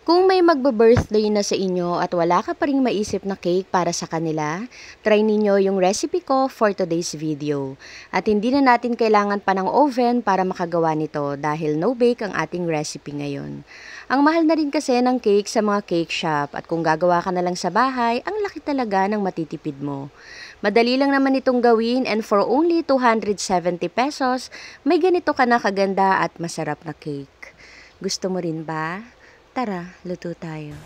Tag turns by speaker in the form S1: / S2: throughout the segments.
S1: Kung may magbe-birthday na sa inyo at wala ka pa ring maisip na cake para sa kanila, try ninyo yung recipe ko for today's video. At hindi na natin kailangan pa ng oven para makagawa nito dahil no bake ang ating recipe ngayon. Ang mahal na rin kasi ng cake sa mga cake shop at kung gagawa ka na lang sa bahay, ang laki talaga ng matitipid mo. Madali lang naman itong gawin and for only 270 pesos, may ganito ka na kaganda at masarap na cake. Gusto mo rin ba? Tara, luto tayo.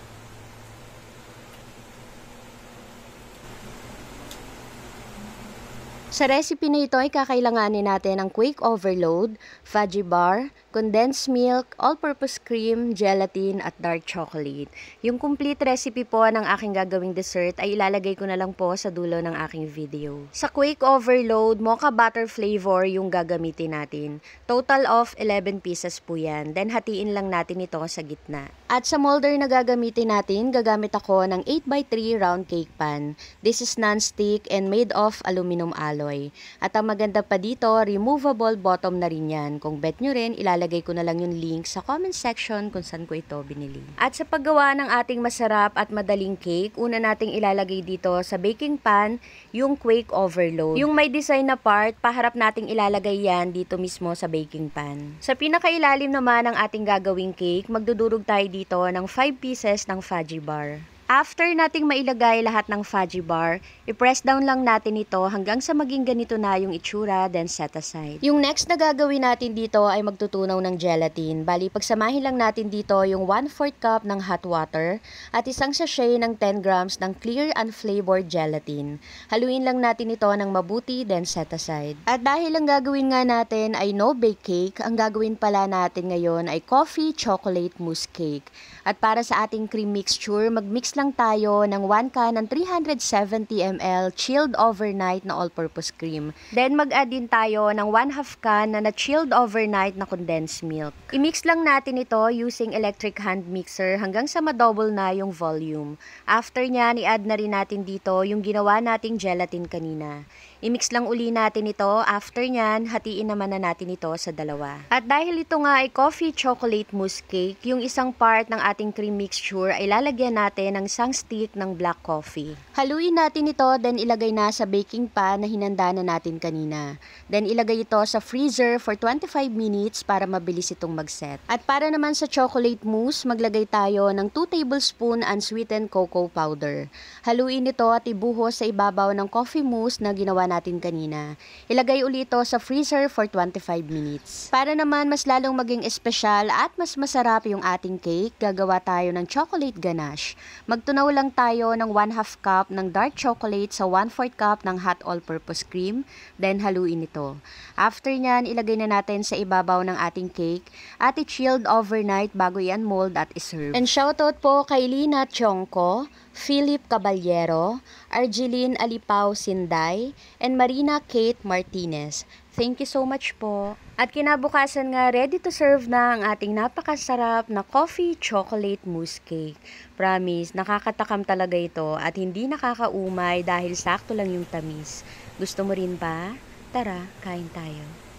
S1: Sa recipe na ito ay kakailanganin natin ang Quake Overload, fudgy bar, condensed milk, all-purpose cream, gelatin at dark chocolate. Yung complete recipe po ng aking gagawing dessert ay ilalagay ko na lang po sa dulo ng aking video. Sa Quake Overload, mocha butter flavor yung gagamitin natin. Total of 11 pieces po yan. Then hatiin lang natin ito sa gitna. At sa molder na gagamitin natin, gagamit ako ng 8x3 round cake pan. This is non-stick and made of aluminum alloy. At ang maganda pa dito, removable bottom na rin yan. Kung bet nyo rin, ilalagay ko na lang yung link sa comment section kung saan ko ito binili. At sa paggawa ng ating masarap at madaling cake, una nating ilalagay dito sa baking pan yung Quake Overload. Yung may design na part, paharap nating ilalagay yan dito mismo sa baking pan. Sa pinakailalim naman ng ating gagawing cake, magdudurog tayo dito ng 5 pieces ng fudgy bar. After nating mailagay lahat ng fudgy bar, i-press down lang natin ito hanggang sa maging ganito na yung itsura, then set aside. Yung next na gagawin natin dito ay magtutunaw ng gelatin. Bali, pagsamahin lang natin dito yung 1/4 cup ng hot water at isang sachet ng 10 grams ng clear unflavored gelatin. Haluin lang natin ito ng mabuti, then set aside. At dahil ang gagawin nga natin ay no bake cake, ang gagawin pala natin ngayon ay coffee chocolate mousse cake. At para sa ating cream mixture, mag-mix lang tayo ng 1 can ng 370 ml chilled overnight na all-purpose cream. Then mag-add din tayo ng 1/2 can na chilled overnight na condensed milk. I-mix lang natin ito using electric hand mixer hanggang sa ma-double na yung volume. After nyan, i-add na rin natin dito yung ginawa nating gelatin kanina. I-mix lang uli natin ito. After nyan, hatiin naman na natin ito sa dalawa. At dahil ito nga ay coffee chocolate mousse cake, yung isang part ng ating cream mixture ay lalagyan natin ng isang stick ng black coffee. Haluin natin ito, then ilagay na sa baking pan na hinanda na natin kanina. Then ilagay ito sa freezer for 25 minutes para mabilis itong mag-set. At para naman sa chocolate mousse, maglagay tayo ng 2 tablespoon unsweetened cocoa powder. Haluin ito at ibuhos sa ibabaw ng coffee mousse na ginawa natin kanina. Ilagay ulit ito sa freezer for 25 minutes. Para naman mas lalong maging espesyal at mas masarap yung ating cake, gagawa tayo ng chocolate ganache. Magtunaw lang tayo ng 1/2 cup ng dark chocolate sa 1/4 cup ng hot all-purpose cream, then haluin ito. After nyan, ilagay na natin sa ibabaw ng ating cake at i-chilled overnight bago yan mold at iserve. And shoutout po kay Lina Chongko, Philip Caballero, Argeline Alipao Sinday, and Marina Kate Martinez. Thank you so much po. At kinabukasan nga, ready to serve na ang ating napakasarap na coffee chocolate mousse cake. Promise, nakakatakam talaga ito at hindi nakakaumay dahil sakto lang yung tamis. Gusto mo rin ba? Tara, kain tayo.